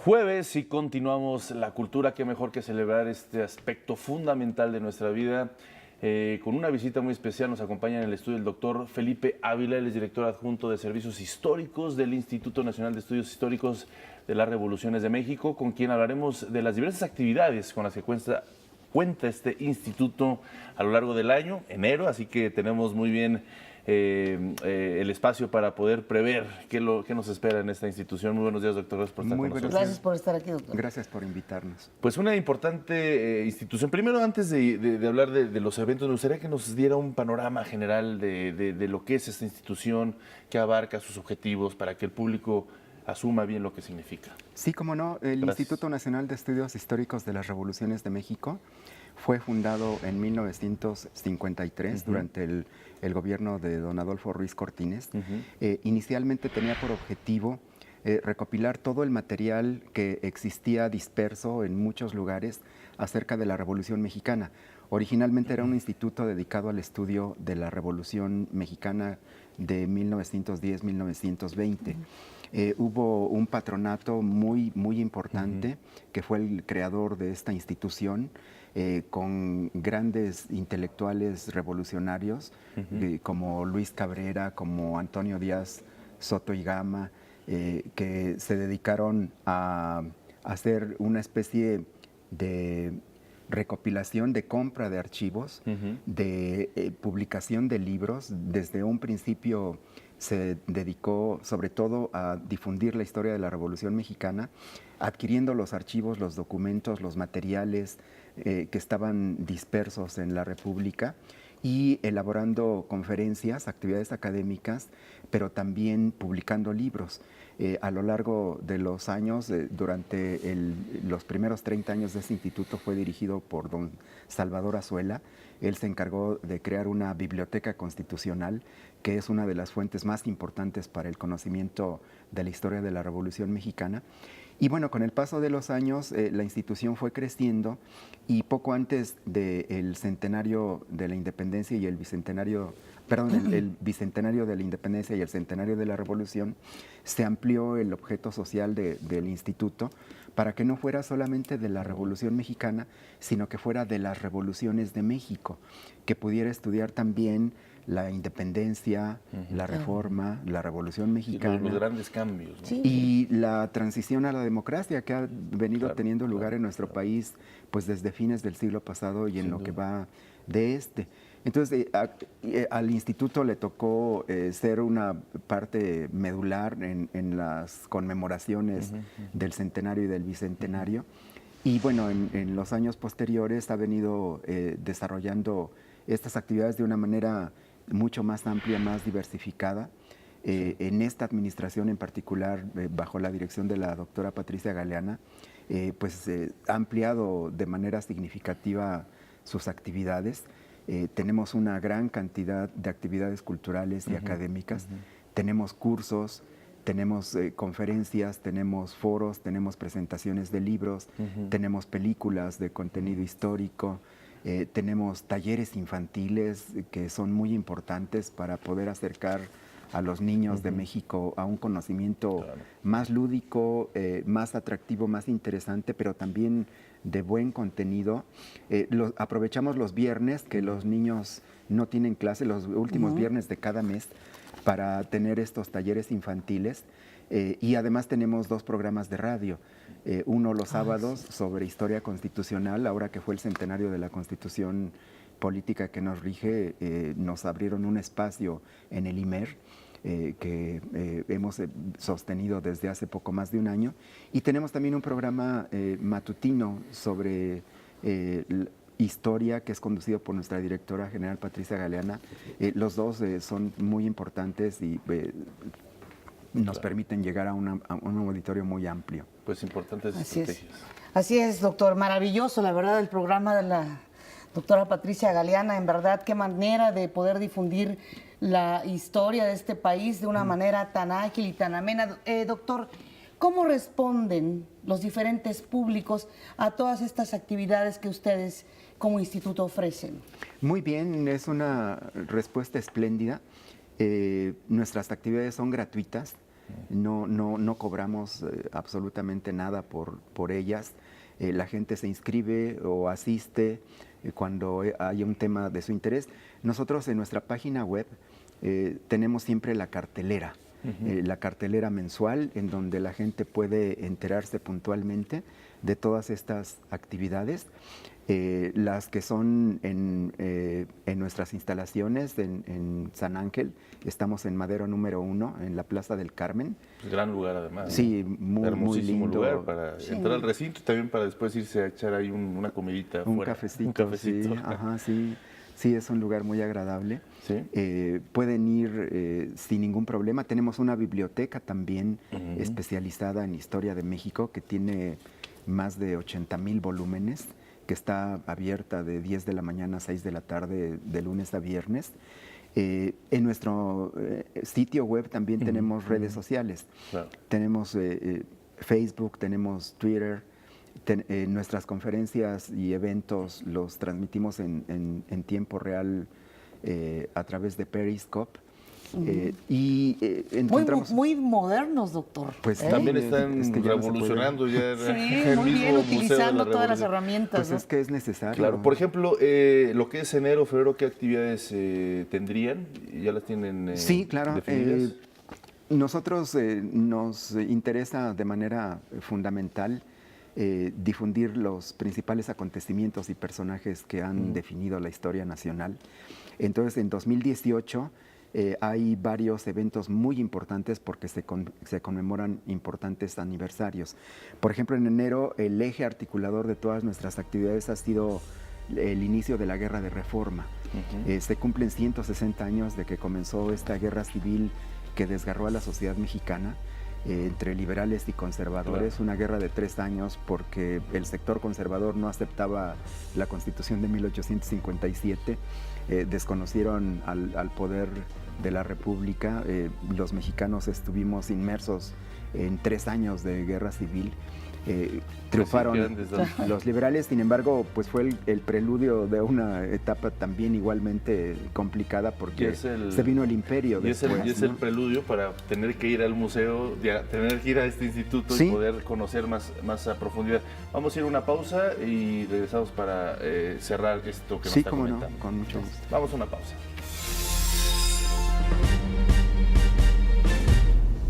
Jueves y continuamos la cultura, qué mejor que celebrar este aspecto fundamental de nuestra vida. Con una visita muy especial nos acompaña en el estudio el doctor Felipe Ávila, él es director adjunto de Servicios Históricos del Instituto Nacional de Estudios Históricos de las Revoluciones de México, con quien hablaremos de las diversas actividades con las que cuenta este instituto a lo largo del año, enero, así que tenemos muy bien el espacio para poder prever qué nos espera en esta institución. Muy buenos días, doctor. Gracias por estar con nosotros. Gracias por estar aquí, doctor. Gracias por invitarnos. Pues una importante institución. Primero, antes de hablar de los eventos, me gustaría que nos diera un panorama general de lo que es esta institución, que abarca sus objetivos, para que el público asuma bien lo que significa. Sí, cómo no. El Instituto Nacional de Estudios Históricos de las Revoluciones de México fue fundado en 1953 durante el gobierno de don Adolfo Ruiz Cortines. Inicialmente tenía por objetivo recopilar todo el material que existía disperso en muchos lugares acerca de la Revolución Mexicana. Originalmente era un instituto dedicado al estudio de la Revolución Mexicana de 1910-1920. Hubo un patronato muy importante que fue el creador de esta institución, con grandes intelectuales revolucionarios como Luis Cabrera, como Antonio Díaz Soto y Gama, que se dedicaron a hacer una especie de recopilación, de compra de archivos, de publicación de libros. Desde un principio se dedicó sobre todo a difundir la historia de la Revolución Mexicana, adquiriendo los archivos, los documentos, los materiales que estaban dispersos en la República y elaborando conferencias, actividades académicas, pero también publicando libros. A lo largo de los años, durante los primeros 30 años de este instituto, fue dirigido por don Salvador Azuela. Él se encargó de crear una biblioteca constitucional, que es una de las fuentes más importantes para el conocimiento de la historia de la Revolución Mexicana. Y bueno, con el paso de los años, la institución fue creciendo y poco antes del centenario de la independencia y el bicentenario de la independencia y el centenario de la Revolución, se amplió el objeto social del instituto para que no fuera solamente de la Revolución Mexicana, sino que fuera de las revoluciones de México, que pudiera estudiar también la independencia, la reforma, la Revolución Mexicana. Los grandes cambios, ¿no? Sí. Y la transición a la democracia que ha venido teniendo lugar en nuestro país pues desde fines del siglo pasado y en lo que va de este. Entonces, al instituto le tocó ser una parte medular en las conmemoraciones del centenario y del bicentenario. Y bueno, en los años posteriores ha venido desarrollando estas actividades de una manera mucho más amplia, más diversificada. En esta administración en particular, bajo la dirección de la doctora Patricia Galeana, ha ampliado de manera significativa sus actividades. Tenemos una gran cantidad de actividades culturales y académicas. Tenemos cursos, tenemos conferencias, tenemos foros, tenemos presentaciones de libros, tenemos películas de contenido histórico, tenemos talleres infantiles que son muy importantes para poder acercar a los niños de México a un conocimiento más lúdico, más atractivo, más interesante, pero también de buen contenido. Aprovechamos los viernes que los niños no tienen clase, los últimos viernes de cada mes, para tener estos talleres infantiles. Y además tenemos 2 programas de radio. Uno los sábados sobre historia constitucional, ahora que fue el centenario de la Constitución política que nos rige, nos abrieron un espacio en el IMER que hemos sostenido desde hace poco más de un año. Y tenemos también un programa matutino sobre historia que es conducido por nuestra directora general Patricia Galeana. Los dos son muy importantes y nos permiten llegar a un auditorio muy amplio. Pues importantes estrategias. Así es, doctor. Maravilloso, la verdad, el programa de la doctora Patricia Galeana. En verdad, qué manera de poder difundir la historia de este país de una manera tan ágil y tan amena. Doctor, ¿cómo responden los diferentes públicos a todas estas actividades que ustedes como instituto ofrecen? Muy bien, es una respuesta espléndida. Nuestras actividades son gratuitas. no cobramos absolutamente nada por ellas. La gente se inscribe o asiste cuando hay un tema de su interés. Nosotros en nuestra página web tenemos siempre la cartelera. La cartelera mensual en donde la gente puede enterarse puntualmente de todas estas actividades, las que son en nuestras instalaciones en San Ángel. Estamos en Madero número 1, en la Plaza del Carmen. Pues gran lugar además. Sí, ¿no? muy Hermosísimo lindo. lugar para entrar al recinto y también para después irse a echar ahí una comidita Un fuera. cafecito. Un cafecito. Sí, ajá, sí. Sí, es un lugar muy agradable. ¿Sí? Pueden ir sin ningún problema. Tenemos una biblioteca también especializada en historia de México que tiene más de 80,000 volúmenes, que está abierta de 10 de la mañana a 6 de la tarde, de lunes a viernes. En nuestro sitio web también tenemos redes sociales. Claro. Tenemos Facebook, tenemos Twitter. Nuestras conferencias y eventos los transmitimos en tiempo real a través de Periscope. Encontramos... Muy modernos, doctor. Pues también están es que ya no se puede. revolucionando ya Sí, el muy bien, mismo Museo de la utilizando todas las Revolución. herramientas. Pues ¿no? es que es necesario. Claro, por ejemplo, lo que es enero, febrero, ¿qué actividades tendrían? ¿Ya las tienen Sí, claro. definidas? Nosotros nos interesa de manera fundamental difundir los principales acontecimientos y personajes que han definido la historia nacional. Entonces, en 2018 hay varios eventos muy importantes porque se conmemoran importantes aniversarios. Por ejemplo, en enero el eje articulador de todas nuestras actividades ha sido el inicio de la Guerra de Reforma. Se cumplen 160 años de que comenzó esta guerra civil que desgarró a la sociedad mexicana entre liberales y conservadores, una guerra de 3 años porque el sector conservador no aceptaba la Constitución de 1857, desconocieron al poder de la República. Los mexicanos estuvimos inmersos en 3 años de guerra civil. Triunfaron los liberales, sin embargo, pues fue el preludio de una etapa también igualmente complicada porque se vino el imperio después. Y es el preludio para tener que ir al museo, tener que ir a este instituto ¿Sí? y poder conocer más a profundidad. Vamos a ir a una pausa y regresamos para cerrar esto que nos está comentando. Sí, con mucho gusto. Vamos a una pausa.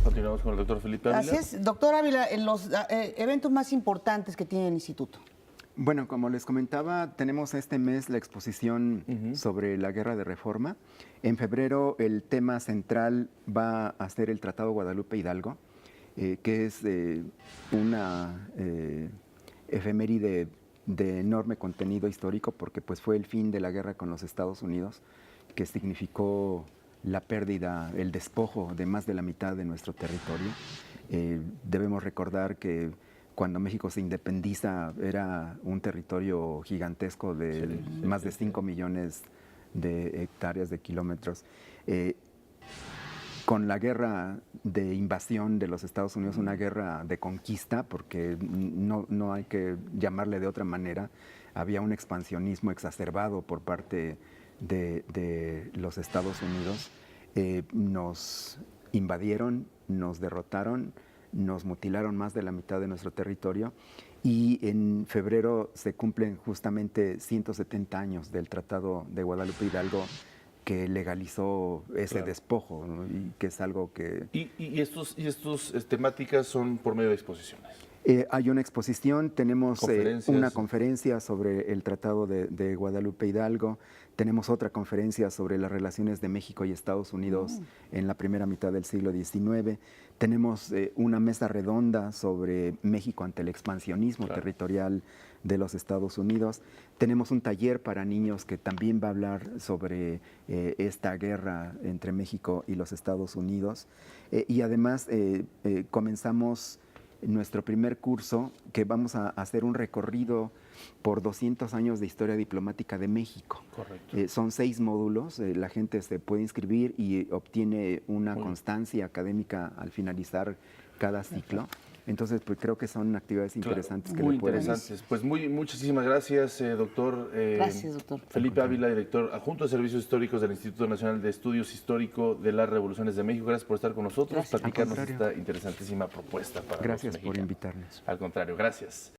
Continuamos con el doctor Felipe Ávila. Así es, doctor Ávila, en los eventos más importantes que tiene el instituto. Bueno, como les comentaba, tenemos este mes la exposición sobre la Guerra de Reforma. En febrero el tema central va a ser el Tratado Guadalupe Hidalgo, que es una efeméride de enorme contenido histórico porque pues, fue el fin de la guerra con los Estados Unidos, que significó la pérdida, el despojo de más de la mitad de nuestro territorio. Debemos recordar que cuando México se independiza era un territorio gigantesco de más de 5 millones de hectáreas, de kilómetros. Con la guerra de invasión de los Estados Unidos, una guerra de conquista, porque no hay que llamarle de otra manera, había un expansionismo exacerbado por parte de los Estados Unidos, nos invadieron, nos derrotaron, nos mutilaron más de la mitad de nuestro territorio y en febrero se cumplen justamente 170 años del Tratado de Guadalupe Hidalgo que legalizó ese despojo, ¿no? Y que es algo que... ¿Y estos temáticas son por medio de exposiciones? Hay una exposición, tenemos una sí. conferencia sobre el Tratado de Guadalupe Hidalgo, tenemos otra conferencia sobre las relaciones de México y Estados Unidos en la primera mitad del siglo XIX, tenemos una mesa redonda sobre México ante el expansionismo territorial de los Estados Unidos, tenemos un taller para niños que también va a hablar sobre esta guerra entre México y los Estados Unidos, y además comenzamos nuestro primer curso, que vamos a hacer un recorrido por 200 años de historia diplomática de México. Correcto. Son 6 módulos, la gente se puede inscribir y obtiene una constancia académica al finalizar cada ciclo. Entonces, pues creo que son actividades interesantes que muy le pueden... interesantes. Pues muchísimas gracias, doctor. Gracias, doctor. Felipe Ávila, director adjunto de Servicios Históricos del Instituto Nacional de Estudios Histórico de las Revoluciones de México. Gracias por estar con nosotros, Gracias. platicarnos Al contrario. esta interesantísima propuesta para Gracias los por mexicanos. invitarnos. Al contrario, gracias.